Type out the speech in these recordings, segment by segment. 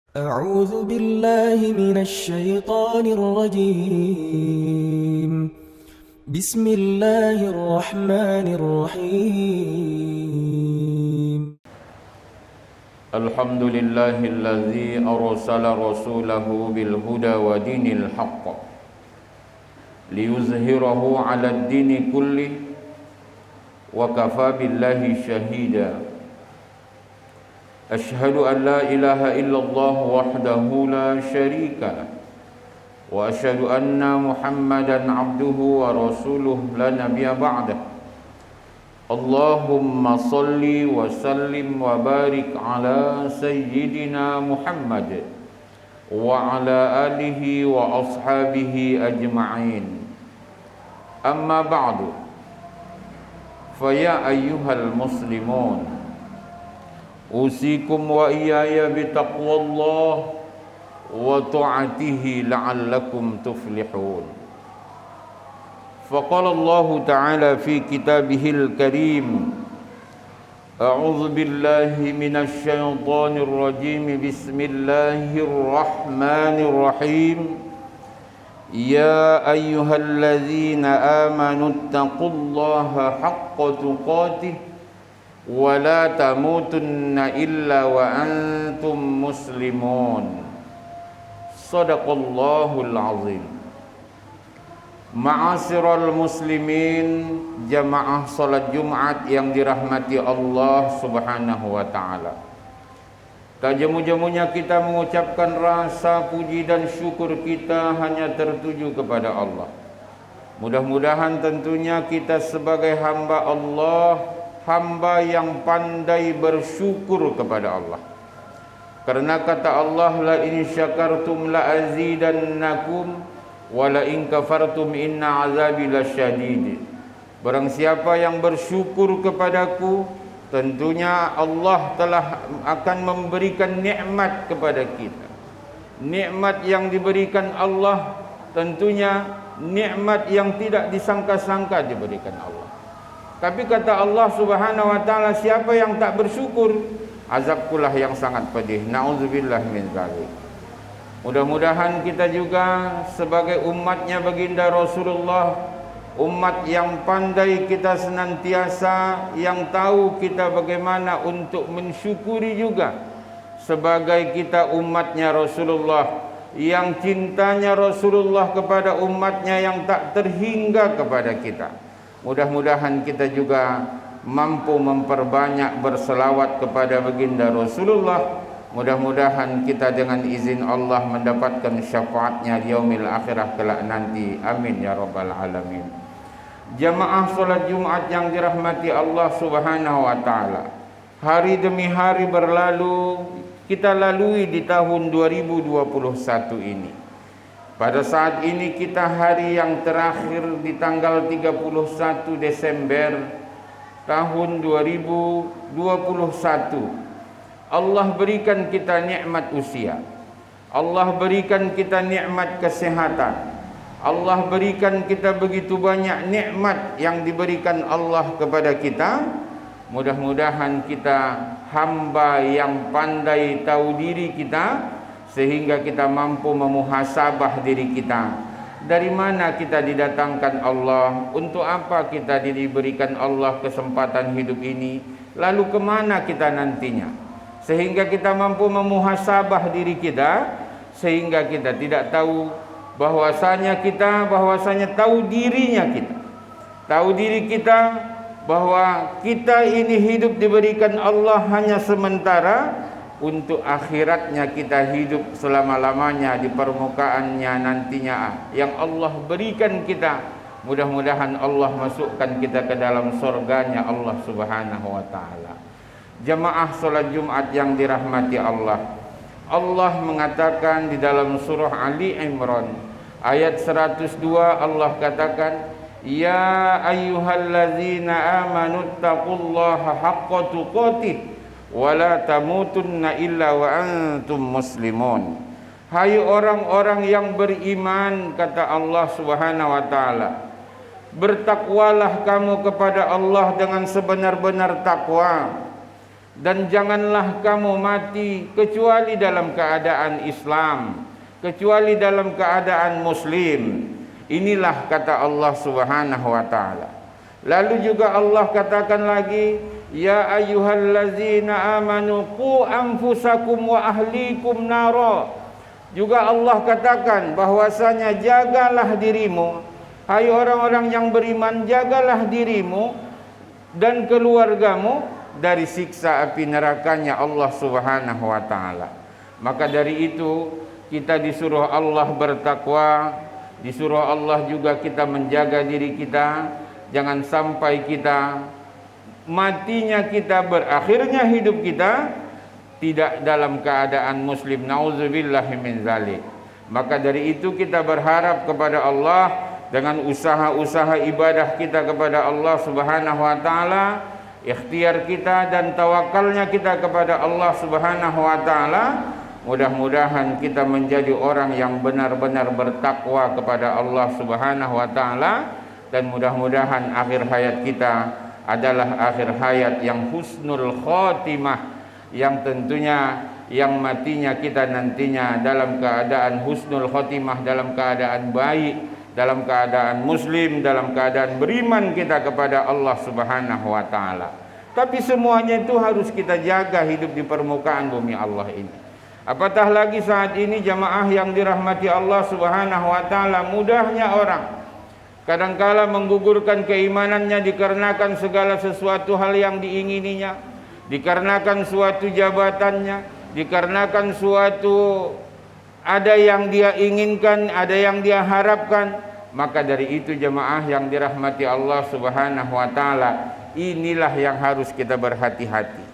أعوذ بالله من الشيطان الرجيم. بسم الله الرحمن الرحيم. الحمد لله الذي أرسل رسوله بالهدى ودين الحق ليظهره على الدين كله وكفى بالله شهيدا. أشهد أن لا إله إلا الله وحده لا شريك له وأشهد أن محمدا عبده ورسوله لا نبي بعده. اللهم صل وسلم وبارك على سيدنا محمد وعلى آله وأصحابه أجمعين. أما بعد، فيا أيها المسلمون، أوصيكم وإياي بتقوى الله وطاعته لعلكم تفلحون. فقال الله تعالى في كتابه الكريم: أعوذ بالله من الشيطان الرجيم، بسم الله الرحمن الرحيم. يا أيها الذين آمنوا اتقوا الله حق تقاته ولا تموتن إلا وأنتم مسلمون. صدق الله العظيم. Ma'asyiral muslimin, jamaah salat Jumat yang dirahmati Allah Subhanahu wa taala. Tak jemu-jemunya kita mengucapkan rasa puji dan syukur kita hanya tertuju kepada Allah. Mudah-mudahan tentunya kita sebagai hamba Allah, hamba yang pandai bersyukur kepada Allah. Karena kata Allah, la in syakartum la azidannakum wala in kafartum inna azabi lasyadid. Barang siapa yang bersyukur kepadaku, tentunya Allah telah akan memberikan nikmat kepada kita. Nikmat yang diberikan Allah tentunya nikmat yang tidak disangka-sangka diberikan Allah. Tapi kata Allah Subhanahu wa taala, siapa yang tak bersyukur, azabkulah yang sangat pedih. Nauzubillah min dzalik. Mudah-mudahan kita juga sebagai umatnya baginda Rasulullah, umat yang pandai kita senantiasa, yang tahu kita bagaimana untuk mensyukuri juga, sebagai kita umatnya Rasulullah, yang cintanya Rasulullah kepada umatnya yang tak terhingga kepada kita. Mudah-mudahan kita juga mampu memperbanyak berselawat kepada baginda Rasulullah. Mudah-mudahan kita dengan izin Allah mendapatkan syafaatnya di yaumil akhirah kelak nanti. Amin ya rabbal alamin. Jamaah salat Jumat yang dirahmati Allah Subhanahu wa taala, hari demi hari berlalu, kita lalui di tahun 2021 ini. Pada saat ini kita hari yang terakhir di tanggal 31 Desember tahun 2021. Allah berikan kita nikmat usia. Allah berikan kita nikmat kesehatan. Allah berikan kita begitu banyak nikmat yang diberikan Allah kepada kita. Mudah-mudahan kita hamba yang pandai tahu diri kita, sehingga kita mampu memuhasabah diri kita. Dari mana kita didatangkan Allah? Untuk apa kita diberikan Allah kesempatan hidup ini? Lalu kemana kita nantinya? Sehingga kita mampu memuhasabah diri kita, sehingga kita tidak tahu bahwasanya tahu dirinya kita. Tahu diri kita bahwa kita ini hidup diberikan Allah hanya sementara, untuk akhiratnya kita hidup selama-lamanya di permukaannya nantinya yang Allah berikan kita. Mudah-mudahan Allah masukkan kita ke dalam surganya Allah Subhanahu wa taala. Jamaah salat Jumat yang dirahmati Allah, Allah mengatakan di dalam surah Ali Imran ayat 102, Allah katakan, ya ayyuhallazina amanu taqullaha haqqa tuqatih wa la tamutunna illa wa antum muslimun. Hai orang-orang yang beriman, kata Allah Subhanahu wa taala, bertakwalah kamu kepada Allah dengan sebenar-benar takwa, dan janganlah kamu mati kecuali dalam keadaan Islam, kecuali dalam keadaan Muslim. Inilah kata Allah Subhanahu wa taala. Lalu juga Allah katakan lagi, ya ayyuhallazina amanu qu anfusakum wa ahlikum nara. Juga Allah katakan bahwasanya jagalah dirimu, hai orang-orang yang beriman, jagalah dirimu dan keluargamu dari siksa api nerakanya Allah Subhanahu wa taala. Maka dari itu kita disuruh Allah bertakwa, disuruh Allah juga kita menjaga diri kita. Jangan sampai kita matinya kita, berakhirnya hidup kita tidak dalam keadaan muslim. Nauzubillahi min zalik. Maka dari itu kita berharap kepada Allah dengan usaha-usaha ibadah kita kepada Allah Subhanahu wa taala, ikhtiar kita dan tawakalnya kita kepada Allah Subhanahu wa taala, mudah-mudahan kita menjadi orang yang benar-benar bertakwa kepada Allah Subhanahu wa taala, dan mudah-mudahan akhir hayat kita adalah akhir hayat yang husnul khotimah, yang tentunya yang matinya kita nantinya dalam keadaan husnul khotimah, dalam keadaan baik, dalam keadaan muslim, dalam keadaan beriman kita kepada Allah Subhanahu wa taala. Tapi semuanya itu harus kita jaga hidup di permukaan bumi Allah ini. Apatah lagi saat ini jamaah yang dirahmati Allah Subhanahu wa taala, mudahnya orang kadangkala menggugurkan keimanannya dikarenakan segala sesuatu hal yang diingininya, dikarenakan suatu jabatannya, dikarenakan suatu ada yang dia inginkan, ada yang dia harapkan. Maka dari itu jemaah yang dirahmati Allah Subhanahu wa taala, inilah yang harus kita berhati-hati.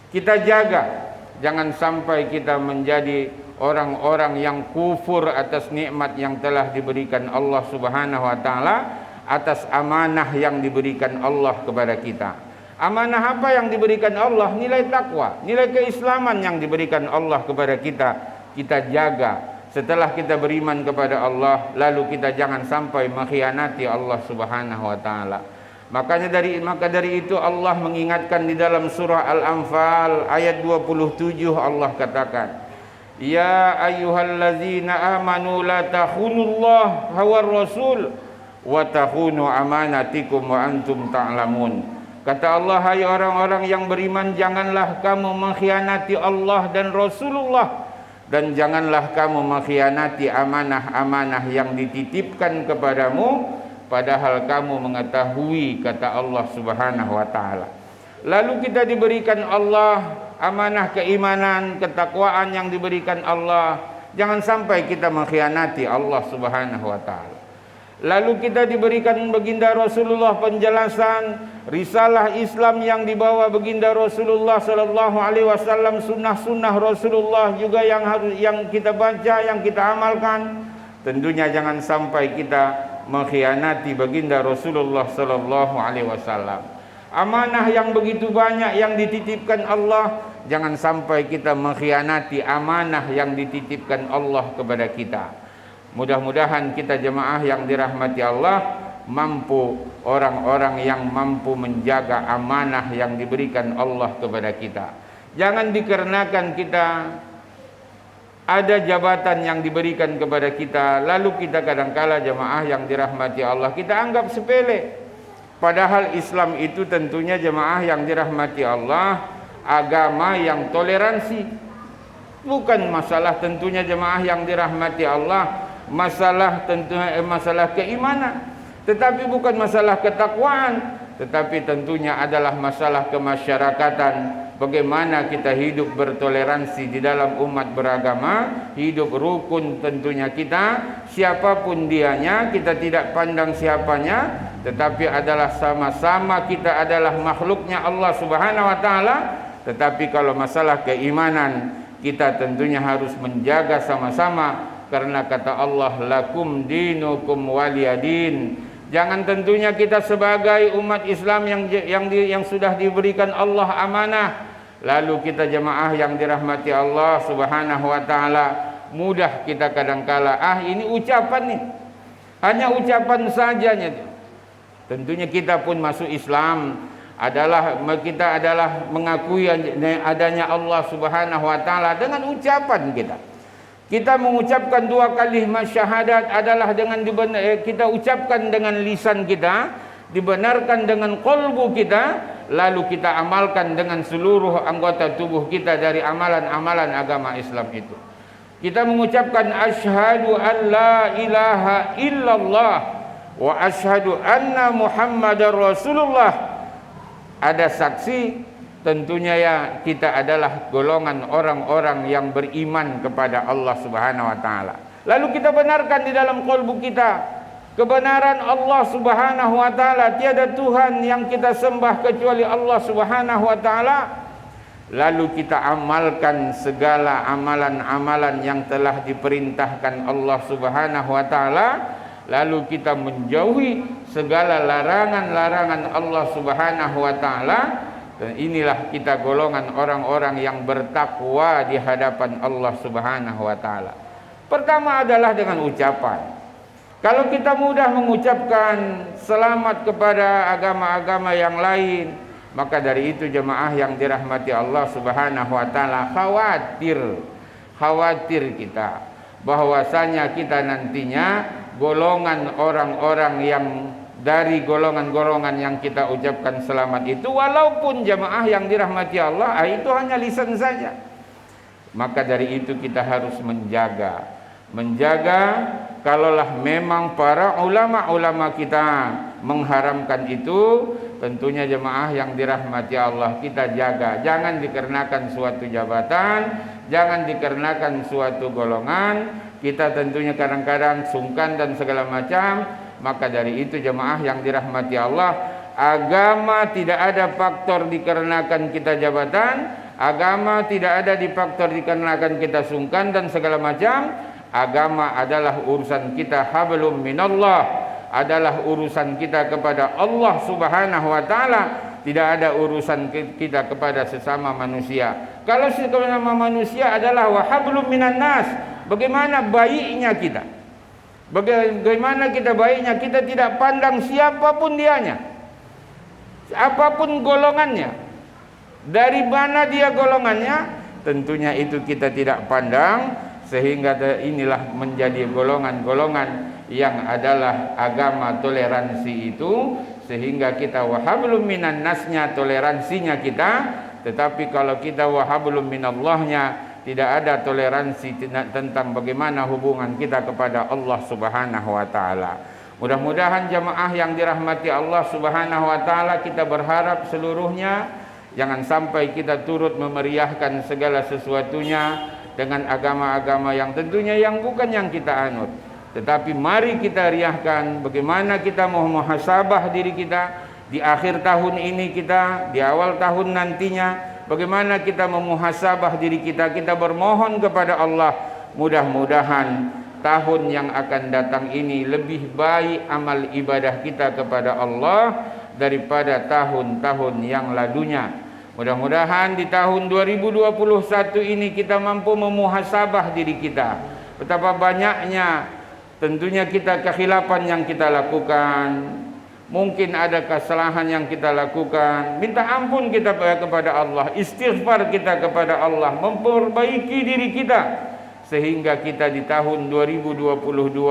Kita jaga jangan sampai kita menjadi orang-orang yang kufur atas nikmat yang telah diberikan Allah Subhanahu wa taala, atas amanah yang diberikan Allah kepada kita. Amanah apa yang diberikan Allah? Nilai takwa, nilai keislaman yang diberikan Allah kepada kita. Kita jaga. Setelah kita beriman kepada Allah, lalu kita jangan sampai mengkhianati Allah Subhanahu wa taala. Maka dari itu Allah mengingatkan di dalam surah Al-Anfal ayat 27, Allah katakan, ya ayyuhallazina amanu la takhunullah wa rasul wa takhunu amanatikum wa antum ta'lamun. Kata Allah, hai orang-orang yang beriman, janganlah kamu mengkhianati Allah dan Rasulullah, dan janganlah kamu mengkhianati amanah-amanah yang dititipkan kepadamu, padahal kamu mengetahui, kata Allah Subhanahu wa taala. Lalu kita diberikan Allah amanah keimanan, ketakwaan yang diberikan Allah. Jangan sampai kita mengkhianati Allah Subhanahu wa taala. Lalu kita diberikan baginda Rasulullah penjelasan risalah Islam yang dibawa baginda Rasulullah sallallahu alaihi wasallam, sunnah-sunnah Rasulullah juga yang kita baca, yang kita amalkan. Tentunya jangan sampai kita mengkhianati baginda Rasulullah sallallahu alaihi wasallam. Amanah yang begitu banyak yang dititipkan Allah, jangan sampai kita mengkhianati amanah yang dititipkan Allah kepada kita. Mudah-mudahan kita jemaah yang dirahmati Allah mampu, orang-orang yang mampu menjaga amanah yang diberikan Allah kepada kita. Jangan dikarenakan kita ada jabatan yang diberikan kepada kita, lalu kita kadangkala jemaah yang dirahmati Allah kita anggap sepele. Padahal Islam itu tentunya jemaah yang dirahmati Allah agama yang toleransi. Bukan masalah tentunya jemaah yang dirahmati Allah masalah keimanan, tetapi bukan masalah ketakwaan, tetapi tentunya adalah masalah kemasyarakatan. Bagaimana kita hidup bertoleransi di dalam umat beragama, hidup rukun tentunya kita, siapapun dianya, kita tidak pandang siapanya, tetapi adalah sama-sama kita adalah makhluknya Allah Subhanahu wa taala. Tetapi kalau masalah keimanan, kita tentunya harus menjaga sama-sama, karena kata Allah, lakum dinukum waliyadin. Jangan tentunya kita sebagai umat Islam yang sudah diberikan Allah amanah, lalu kita jemaah yang dirahmati Allah Subhanahu wa taala, mudah kita kadangkala ini ucapan nih, hanya ucapan saja. Tentunya kita pun masuk Islam, kita adalah mengakui adanya Allah Subhanahu wa taala dengan ucapan kita. Kita mengucapkan 2 kalimat syahadat adalah dengan kita ucapkan dengan lisan kita, dibenarkan dengan qalbu kita, lalu kita amalkan dengan seluruh anggota tubuh kita dari amalan-amalan agama Islam itu. Kita mengucapkan asyhadu an la ilaha illallah wa asyhadu anna Muhammadar Rasulullah. Ada saksi, tentunya ya kita adalah golongan orang-orang yang beriman kepada Allah Subhanahu wa taala. Lalu kita benarkan di dalam qalbu kita kebenaran Allah Subhanahu wa taala, tiada Tuhan yang kita sembah kecuali Allah Subhanahu wa taala. Lalu kita amalkan segala amalan-amalan yang telah diperintahkan Allah Subhanahu wa taala. Lalu kita menjauhi segala larangan-larangan Allah Subhanahu wa taala, dan inilah kita golongan orang-orang yang bertakwa di hadapan Allah Subhanahu wa taala. Pertama adalah dengan ucapan. Kalau kita mudah mengucapkan selamat kepada agama-agama yang lain, maka dari itu jemaah yang dirahmati Allah Subhanahu wa taala, khawatir kita bahwasanya kita nantinya golongan orang-orang yang dari golongan-golongan yang kita ucapkan selamat itu, walaupun jemaah yang dirahmati Allah itu hanya lisan saja. Maka dari itu kita harus menjaga kalaulah memang para ulama-ulama kita mengharamkan itu, tentunya jemaah yang dirahmati Allah kita jaga. Jangan dikarenakan suatu jabatan, jangan dikarenakan suatu golongan, kita tentunya kadang-kadang sungkan dan segala macam. Maka dari itu jemaah yang dirahmati Allah, agama tidak ada faktor dikarenakan kita jabatan, agama tidak ada di faktor dikarenakan kita sungkan dan segala macam. Agama adalah urusan kita hablum minallah, adalah urusan kita kepada Allah Subhanahu wa taala, tidak ada urusan kita kepada sesama manusia. Kalau sesama manusia adalah wa hablum minan nas, bagaimana baiknya kita? Bagaimana kita baiknya? Kita tidak pandang siapapun dianya, apapun golongannya, dari mana dia golongannya, tentunya itu kita tidak pandang. Sehingga inilah menjadi golongan-golongan yang adalah agama toleransi itu, sehingga kita wahablum minan nasnya, toleransinya kita. Tetapi kalau kita wahablum minallahnya, tidak ada toleransi tentang bagaimana hubungan kita kepada Allah Subhanahu wa taala. Mudah-mudahan jemaah yang dirahmati Allah Subhanahu wa taala, kita berharap seluruhnya jangan sampai kita turut memeriahkan segala sesuatunya dengan agama-agama yang tentunya yang bukan yang kita anut. Tetapi mari kita riahkan bagaimana kita mau muhasabah diri kita di akhir tahun ini, kita di awal tahun nantinya, bagaimana kita memuhasabah diri kita. Kita bermohon kepada Allah, mudah-mudahan tahun yang akan datang ini lebih baik amal ibadah kita kepada Allah daripada tahun-tahun yang lalunya. Mudah-mudahan di tahun 2021 ini kita mampu memuhasabah diri kita. Betapa banyaknya tentunya kita kekhilafan yang kita lakukan. Mungkin ada kesalahan yang kita lakukan. Minta ampun kita kepada Allah, istighfar kita kepada Allah, memperbaiki diri kita, sehingga kita di tahun 2022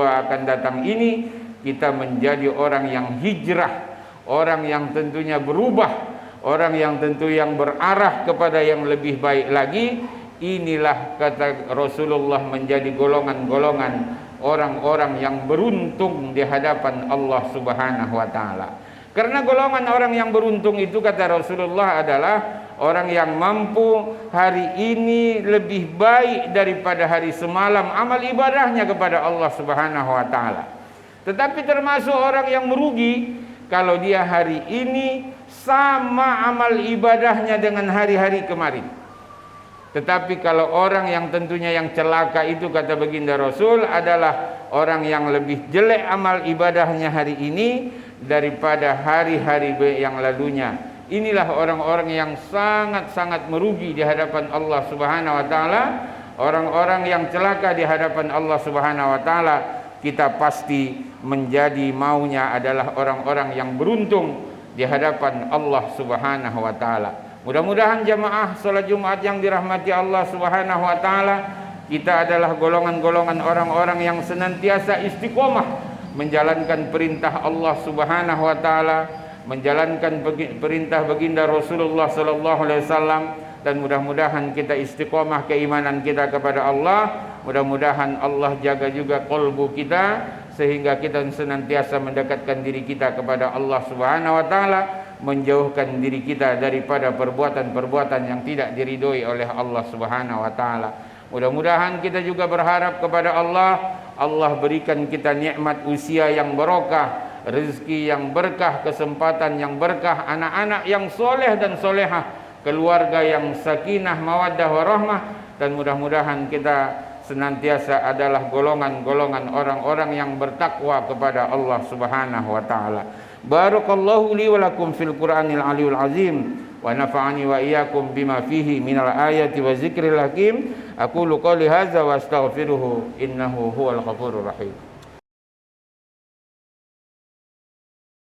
akan datang ini kita menjadi orang yang hijrah, orang yang tentunya berubah, orang yang tentu yang berarah kepada yang lebih baik lagi. Inilah kata Rasulullah menjadi golongan-golongan orang-orang yang beruntung di hadapan Allah Subhanahu wa taala. Karena golongan orang yang beruntung itu kata Rasulullah adalah orang yang mampu hari ini lebih baik daripada hari semalam amal ibadahnya kepada Allah Subhanahu wa taala. Tetapi termasuk orang yang merugi kalau dia hari ini sama amal ibadahnya dengan hari-hari kemarin. Tetapi kalau orang yang tentunya yang celaka itu kata baginda Rasul adalah orang yang lebih jelek amal ibadahnya hari ini daripada hari-hari yang lalunya. Inilah orang-orang yang sangat-sangat merugi di hadapan Allah Subhanahu wa taala, orang-orang yang celaka di hadapan Allah Subhanahu wa taala. Kita pasti menjadi maunya adalah orang-orang yang beruntung di hadapan Allah Subhanahu wa taala. Mudah-mudahan jamaah salat Jumat yang dirahmati Allah Subhanahu wa taala, kita adalah golongan-golongan orang-orang yang senantiasa istiqomah menjalankan perintah Allah Subhanahu wa taala, menjalankan perintah baginda Rasulullah sallallahu alaihi wasallam, dan mudah-mudahan kita istiqomah keimanan kita kepada Allah. Mudah-mudahan Allah jaga juga qalbu kita sehingga kita senantiasa mendekatkan diri kita kepada Allah Subhanahu wa taala, menjauhkan diri kita daripada perbuatan-perbuatan yang tidak diridhoi oleh Allah Subhanahu wa taala. Mudah-mudahan kita juga berharap kepada Allah, Allah berikan kita nikmat usia yang barokah, rezeki yang berkah, kesempatan yang berkah, anak-anak yang soleh dan solehah, keluarga yang sakinah, mawaddah, warahmah, dan mudah-mudahan kita senantiasa adalah golongan-golongan orang-orang yang bertakwa kepada Allah Subhanahu wa taala. Barakallahu li wa lakum fil Qur'anil Aliyul Azim wa nafa'ani wa iyyakum bima fihi minal ayati wa zikril hakim. Aqulu qouli hadza wa astaghfiruhu innahu huwal ghafurur rahim.